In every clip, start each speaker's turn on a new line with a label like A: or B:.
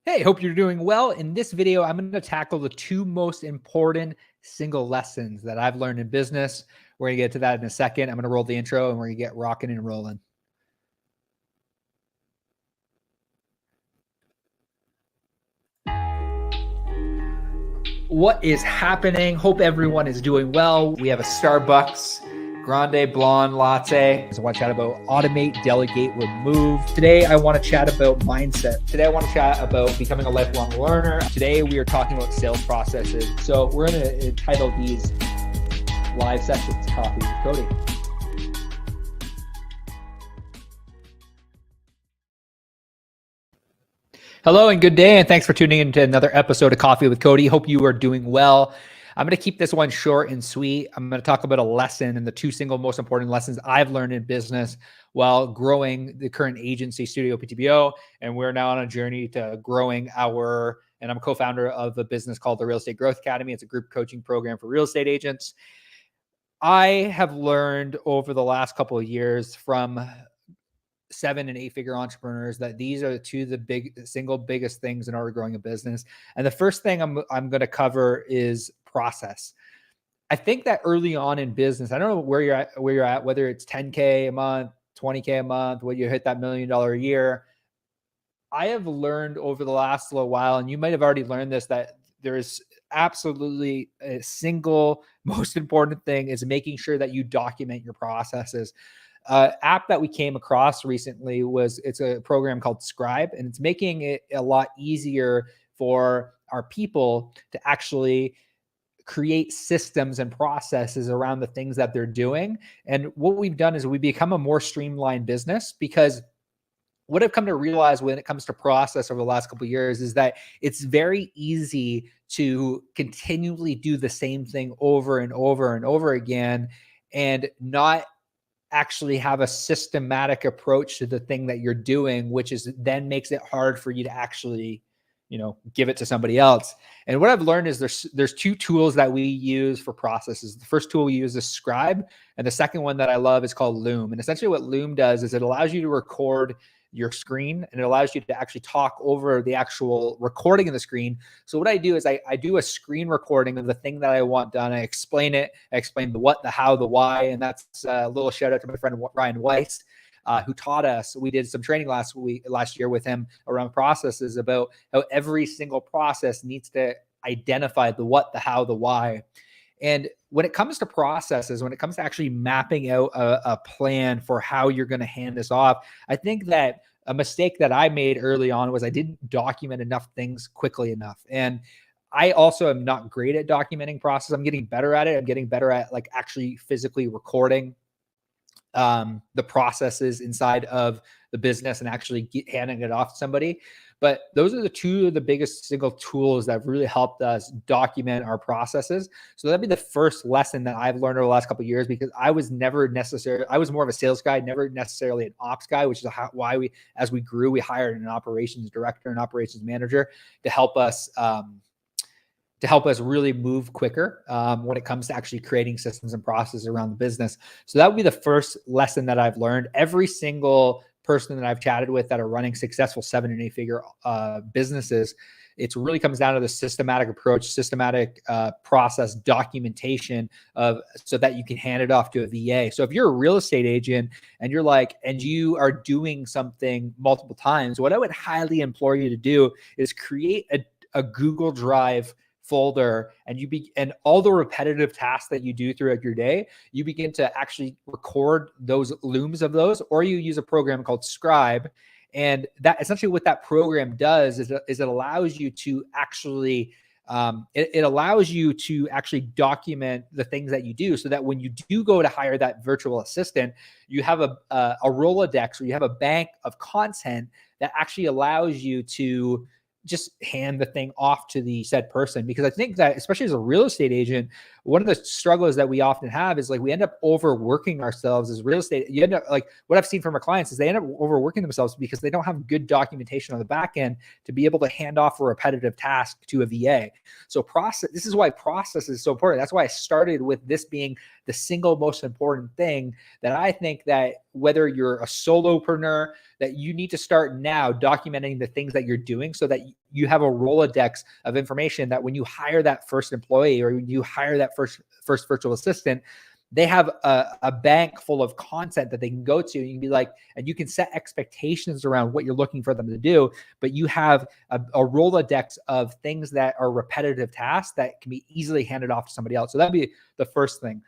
A: Hey, hope you're doing well. In this video, I'm going to tackle the two most important single lessons that I've learned in business. We're going to get to that in a second. I'm going to roll the intro and we're going to get rocking and rolling. What is happening? Hope everyone is doing well. We have a Starbucks Grande Blonde Latte. I want to chat about automate, delegate, remove. Today, I want to chat about mindset. Today, I want to chat about becoming a lifelong learner. Today, we are talking about sales processes. So we're going to entitle these live sessions Coffee with Cody. Hello and good day, and thanks for tuning into another episode of Coffee with Cody. Hope you are doing well. I'm going to keep this one short and sweet. I'm going to talk about a lesson and the two single most important lessons I've learned in business while growing the current agency, Studio PTBO. And we're now on a journey to growing and I'm co-founder of a business called the Real Estate Growth Academy. It's a group coaching program for real estate agents. I have learned over the last couple of years from 7 and 8 figure entrepreneurs that these are the single biggest things in order to growing a business. And the first thing I'm going to cover is process. I think that early on in business, I don't know where you're at, whether it's 10K a month, 20K a month, when you hit that $1 million a year. I have learned over the last little while, and you might have already learned this, that there is absolutely a single most important thing is making sure that you document your processes. App that we came across recently it's a program called Scribe, and it's making it a lot easier for our people to actually create systems and processes around the things that they're doing. And what we've done is we become a more streamlined business, because what I've come to realize when it comes to process over the last couple of years is that it's very easy to continually do the same thing over and over and over again and not actually have a systematic approach to the thing that you're doing, which is then makes it hard for you to actually, give it to somebody else. And what I've learned is there's two tools that we use for processes. The first tool we use is Scribe, and the second one that I love is called Loom. And essentially what Loom does is it allows you to record your screen, and it allows you to actually talk over the actual recording of the screen. So what I do is I do a screen recording of the thing that I want done. I explain it. I explain the what, the how, the why. And that's a little shout out to my friend Ryan Weiss, who taught us. We did some training last year with him around processes, about how every single process needs to identify the what, the how, the why. And when it comes to processes, when it comes to actually mapping out a plan for how you're going to hand this off, I think that a mistake that I made early on was I didn't document enough things quickly enough. And I also am not great at documenting process. I'm getting better at it. I'm getting better at actually physically recording the processes inside of the business and actually handing it off to somebody. But those are the two of the biggest single tools that have really helped us document our processes. So that'd be the first lesson that I've learned over the last couple of years, because I was more of a sales guy, never necessarily an ops guy, which is why as we grew, we hired an operations director and operations manager to help us really move quicker when it comes to actually creating systems and processes around the business. So that would be the first lesson that I've learned. Every single person that I've chatted with that are running successful 7 and 8 figure businesses, it really comes down to the systematic approach, systematic process documentation so that you can hand it off to a VA. So if you're a real estate agent and you are doing something multiple times, what I would highly implore you to do is create a Google Drive folder, and all the repetitive tasks that you do throughout your day, you begin to actually record those looms of those, or you use a program called Scribe. And that essentially what that program does is it allows you to actually document the things that you do, so that when you do go to hire that virtual assistant, you have a Rolodex, or you have a bank of content that actually allows you to just hand the thing off to the said person. Because I think that, especially as a real estate agent, one of the struggles that we often have is we end up overworking ourselves as real estate. You end up what I've seen from our clients is they end up overworking themselves because they don't have good documentation on the back end to be able to hand off a repetitive task to a VA. So this is why process is so important. That's why I started with this being the single most important thing that I think that whether you're a solopreneur, that you need to start now documenting the things that you're doing so that you have a Rolodex of information that when you hire that first employee or you hire that first virtual assistant, they have a bank full of content that they can go to. You can be like, and you can set expectations around what you're looking for them to do, but you have a Rolodex of things that are repetitive tasks that can be easily handed off to somebody else. So that'd be the first thing.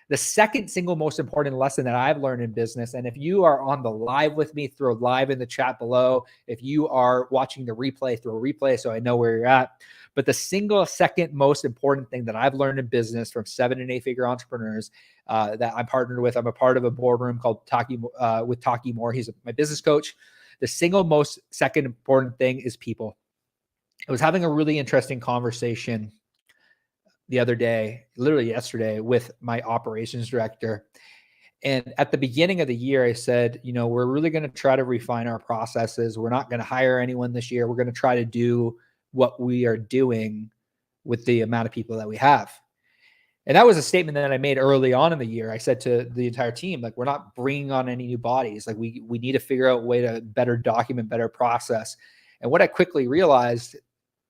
A: The second single most important lesson that I've learned in business, and if you are on the live with me, throw live in the chat below. If you are watching the replay, throw a replay so I know where you're at. But the single second most important thing that I've learned in business from 7 and 8 figure entrepreneurs that I'm partnered with, I'm a part of a boardroom called with Taki Moore. He's my business coach. The single most second important thing is people. I was having a really interesting conversation the other day, literally yesterday, with my operations director. And at the beginning of the year, I said, we're really going to try to refine our processes. We're not going to hire anyone this year. We're going to try to do what we are doing with the amount of people that we have. And that was a statement that I made early on in the year. I said to the entire team, like, we're not bringing on any new bodies. Like, we need to figure out a way to better document, better process. And what I quickly realized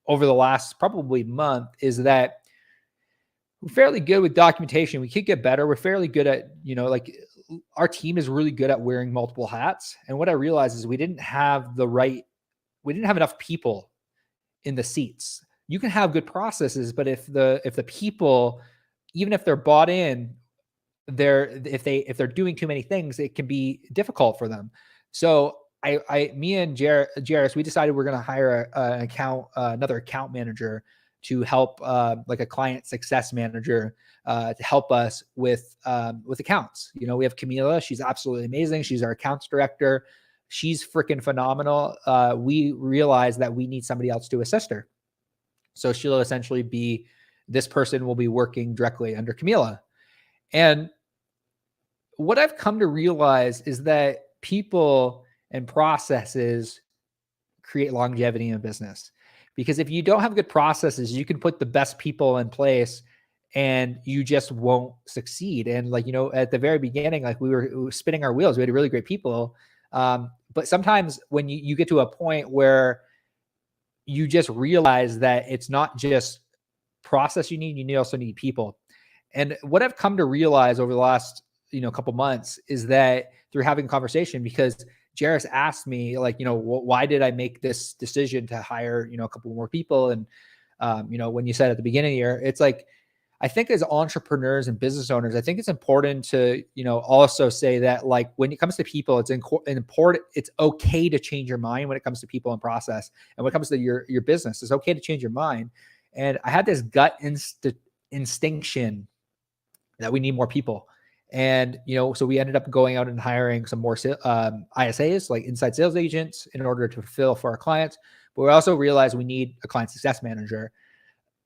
A: over the last probably month is that we're fairly good with documentation. We could get better. We're fairly good at, our team is really good at wearing multiple hats. And what I realized is we didn't have enough people in the seats. You can have good processes, but if the people, even if they're bought in, if they're doing too many things, it can be difficult for them. So me and Jairus, we decided we're going to hire another account manager to help, like a client success manager, to help us with accounts. We have Camila. She's absolutely amazing. She's our accounts director. She's freaking phenomenal. We realized that we need somebody else to assist her. So she'll essentially this person will be working directly under Camila. And what I've come to realize is that people and processes create longevity in business. Because if you don't have good processes, you can put the best people in place and you just won't succeed. And at the very beginning, like we were spinning our wheels, we had really great people. But sometimes when you get to a point where you just realize that it's not just process you also need people. And what I've come to realize over the last, couple months is that through having a conversation, because Jairus asked me, why did I make this decision to hire, a couple more people? And, when you said at the beginning of the year, it's like, I think as entrepreneurs and business owners, I think it's important to, also say that, like, when it comes to people, it's important. It's okay to change your mind when it comes to people and process. And when it comes to your business, it's okay to change your mind. And I had this gut instinction that we need more people. And, so we ended up going out and hiring some more ISAs, like inside sales agents, in order to fulfill for our clients. But we also realized we need a client success manager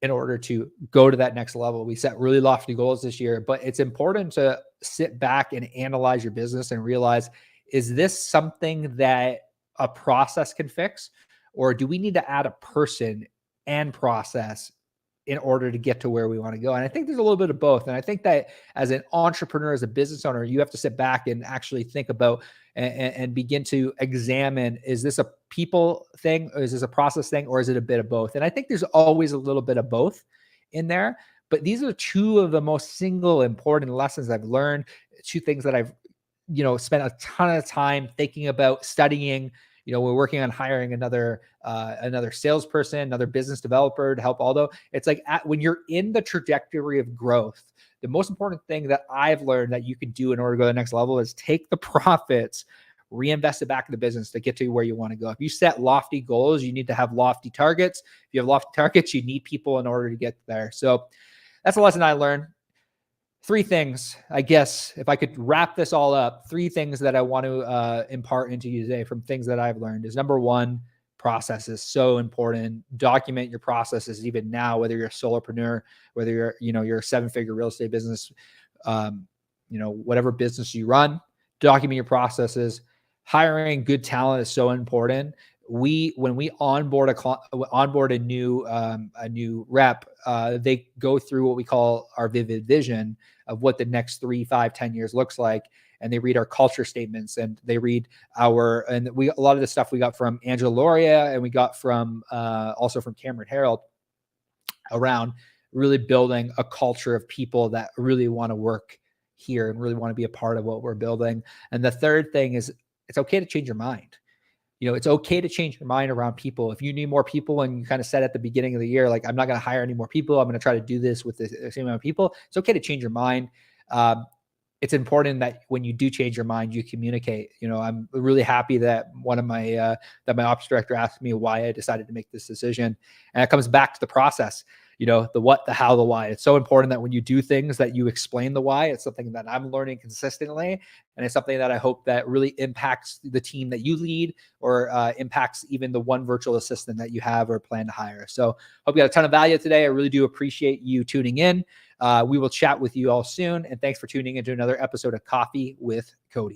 A: in order to go to that next level. We set really lofty goals this year, but it's important to sit back and analyze your business and realize, is this something that a process can fix? Or do we need to add a person and process in order to get to where we want to go? And I think there's a little bit of both. And I think that as an entrepreneur, as a business owner, you have to sit back and actually think about and begin to examine, is this a people thing, or is this a process thing, or is it a bit of both? And I think there's always a little bit of both in there. But these are two of the most single important lessons I've learned, two things that I've, spent a ton of time thinking about, studying. We're working on hiring another salesperson, another business developer to help Aldo. It's like when you're in the trajectory of growth, the most important thing that I've learned that you can do in order to go to the next level is take the profits, reinvest it back in the business to get to where you want to go. If you set lofty goals, you need to have lofty targets. If you have lofty targets, you need people in order to get there. So that's a lesson I learned. 3 things, I guess, if I could wrap this all up, 3 things that I want to impart into you today from things that I've learned is, number 1, process is so important. Document your processes even now, whether you're a solopreneur, whether you're a 7-figure real estate business, whatever business you run, document your processes. Hiring good talent is so important. When we onboard a new rep, they go through what we call our vivid vision of what the next 3, 5, 10 years looks like. and they read our culture statements, and they read a lot of the stuff we got from Angela Loria, and we got from also from Cameron Harold around really building a culture of people that really want to work here and really want to be a part of what we're building. And the third thing is, it's okay to change your mind. It's okay to change your mind around people. If you need more people and you kind of said at the beginning of the year, like, I'm not going to hire any more people, I'm going to try to do this with the same amount of people, it's okay to change your mind. It's important that when you do change your mind, you communicate. I'm really happy that that my ops director asked me why I decided to make this decision. And it comes back to the process, the what, the how, the why. It's so important that when you do things that you explain the why. It's something that I'm learning consistently. And it's something that I hope that really impacts the team that you lead, or impacts even the one virtual assistant that you have or plan to hire. So hope you got a ton of value today. I really do appreciate you tuning in. We will chat with you all soon. And thanks for tuning into another episode of Coffee with Cody.